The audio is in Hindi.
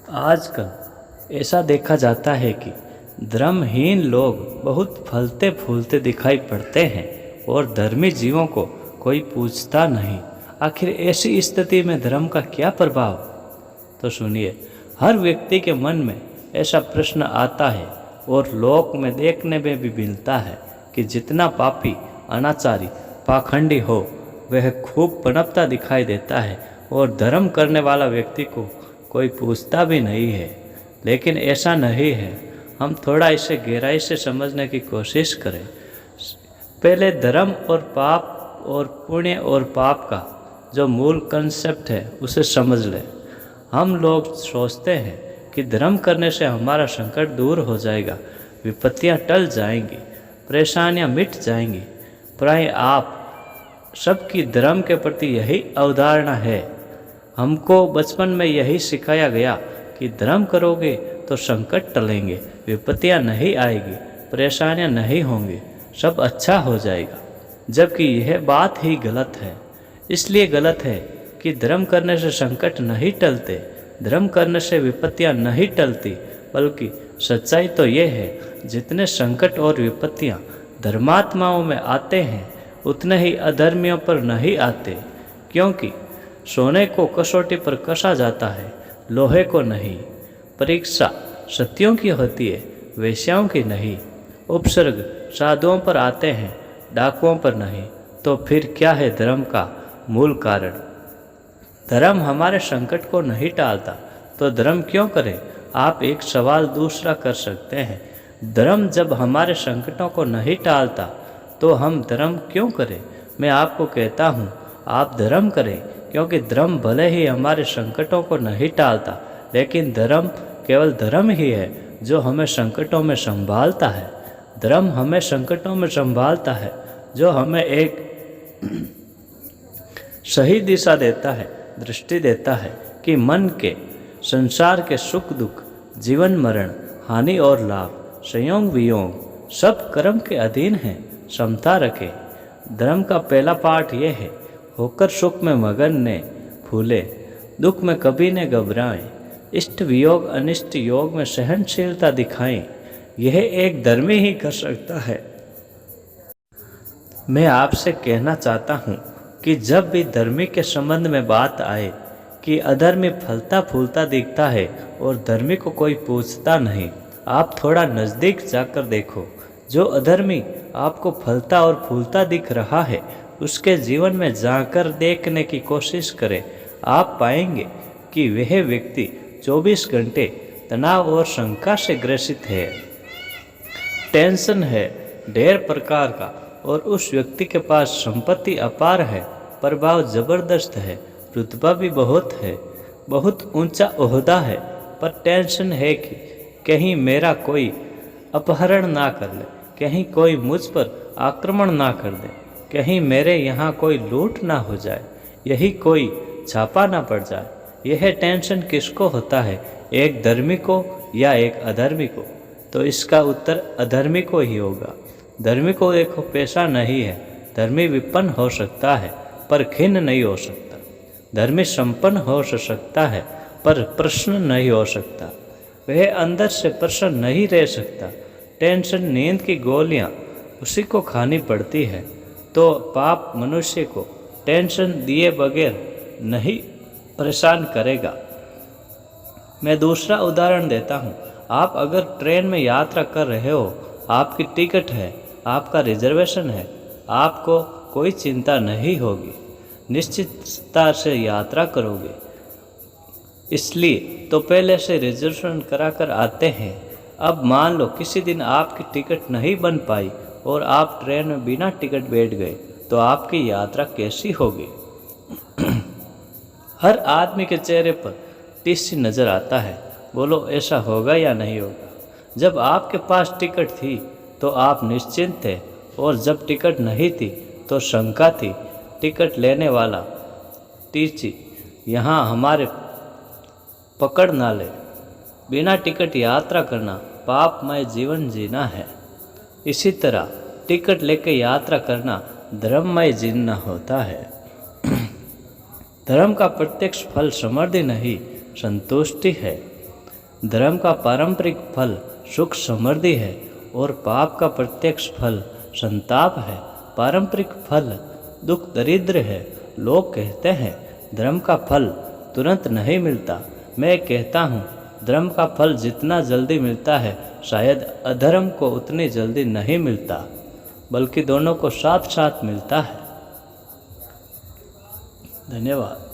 आजकल ऐसा देखा जाता है कि धर्महीन लोग बहुत फलते फूलते दिखाई पड़ते हैं और धर्मी जीवों को कोई पूछता नहीं। आखिर ऐसी स्थिति में धर्म का क्या प्रभाव? तो सुनिए, हर व्यक्ति के मन में ऐसा प्रश्न आता है और लोक में देखने में भी मिलता है कि जितना पापी, अनाचारी, पाखंडी हो वह खूब पनपता दिखाई देता है और धर्म करने वाला व्यक्ति को कोई पूछता भी नहीं है। लेकिन ऐसा नहीं है। हम थोड़ा इसे गहराई से समझने की कोशिश करें। पहले धर्म और पाप और पुण्य और पाप का जो मूल कंसेप्ट है उसे समझ लें। हम लोग सोचते हैं कि धर्म करने से हमारा संकट दूर हो जाएगा, विपत्तियां टल जाएंगी, परेशानियां मिट जाएंगी। प्राय आप सबकी धर्म के प्रति यही अवधारणा है। हमको बचपन में यही सिखाया गया कि धर्म करोगे तो संकट टलेंगे, विपत्तियां नहीं आएगी, परेशानियां नहीं होंगी, सब अच्छा हो जाएगा। जबकि यह बात ही गलत है। इसलिए गलत है कि धर्म करने से संकट नहीं टलते, धर्म करने से विपत्तियां नहीं टलती, बल्कि सच्चाई तो ये है, जितने संकट और विपत्तियां धर्मात्माओं में आते हैं उतने ही अधर्मियों पर नहीं आते। क्योंकि सोने को कसौटी पर कसा जाता है, लोहे को नहीं। परीक्षा सत्यों की होती है, वेश्याओं की नहीं। उपसर्ग साधुओं पर आते हैं, डाकुओं पर नहीं। तो फिर क्या है धर्म का मूल कारण? धर्म हमारे संकट को नहीं टालता तो धर्म क्यों करें? आप एक सवाल दूसरा कर सकते हैं। धर्म जब हमारे संकटों को नहीं टालता तो हम धर्म क्यों करें? मैं आपको कहता हूँ, आप धर्म करें, क्योंकि धर्म भले ही हमारे संकटों को नहीं टालता, लेकिन धर्म केवल धर्म ही है जो हमें संकटों में संभालता है। धर्म हमें संकटों में संभालता है, जो हमें एक सही दिशा देता है, दृष्टि देता है कि मन के, संसार के सुख दुख, जीवन मरण, हानि और लाभ, संयोग वियोग सब कर्म के अधीन हैं। क्षमता रखे। धर्म का पहला पाठ यह है, होकर सुख में मगन ने फूले, दुख में कभी न घबराएं, इष्ट वियोग अनिष्ट योग में सहनशीलता दिखाएं। यह एक धर्मी ही कर सकता है। मैं आपसे कहना चाहता हूँ कि जब भी धर्मी के संबंध में बात आए कि अधर्मी फलता फूलता दिखता है और धर्मी को कोई पूछता नहीं, आप थोड़ा नज़दीक जाकर देखो। जो अधर्मी आपको फलता और फूलता दिख रहा है उसके जीवन में जाकर देखने की कोशिश करें। आप पाएंगे कि वह व्यक्ति 24 घंटे तनाव और शंका से ग्रसित है। टेंशन है ढेर प्रकार का और उस व्यक्ति के पास संपत्ति अपार है, प्रभाव जबरदस्त है, रुतबा भी बहुत है, बहुत ऊंचा ओहदा है, पर टेंशन है कि कहीं मेरा कोई अपहरण ना कर ले, कहीं कोई मुझ पर आक्रमण ना कर दे, कहीं मेरे यहाँ कोई लूट ना हो जाए, यही कोई छापा ना पड़ जाए। यह टेंशन किसको होता है, एक धर्मी को या एक अधर्मी को? तो इसका उत्तर अधर्मी को ही होगा। धर्मी को देखो पैसा नहीं है, धर्मी विपन्न हो सकता है पर खिन्न नहीं हो सकता। धर्मी संपन्न हो सकता है पर प्रसन्न नहीं हो सकता, वह अंदर से प्रसन्न नहीं रह सकता। टेंशन नींद की गोलियां उसी को खानी पड़ती है। तो पाप मनुष्य को टेंशन दिए बगैर नहीं परेशान करेगा। मैं दूसरा उदाहरण देता हूँ। आप अगर ट्रेन में यात्रा कर रहे हो, आपकी टिकट है, आपका रिजर्वेशन है, आपको कोई चिंता नहीं होगी, निश्चितता से यात्रा करोगे। इसलिए तो पहले से रिजर्वेशन करा कर आते हैं। अब मान लो किसी दिन आपकी टिकट नहीं बन पाई और आप ट्रेन में बिना टिकट बैठ गए, तो आपकी यात्रा कैसी होगी? हर आदमी के चेहरे पर टिस नज़र आता है। बोलो ऐसा होगा या नहीं होगा? जब आपके पास टिकट थी तो आप निश्चिंत थे, और जब टिकट नहीं थी तो शंका थी। टिकट लेने वाला टीची यहाँ हमारे पकड़ ना ले। बिना टिकट यात्रा करना पापमय जीवन जीना है। इसी तरह टिकट लेकर यात्रा करना धर्ममय जीना होता है। धर्म का प्रत्यक्ष फल समृद्धि नहीं, संतुष्टि है। धर्म का पारंपरिक फल सुख समृद्धि है और पाप का प्रत्यक्ष फल संताप है। पारंपरिक फल दुख दरिद्र है। लोग कहते हैं धर्म का फल तुरंत नहीं मिलता। मैं कहता हूँ धर्म का फल जितना जल्दी मिलता है शायद अधर्म को उतनी जल्दी नहीं मिलता, बल्कि दोनों को साथ साथ मिलता है। धन्यवाद।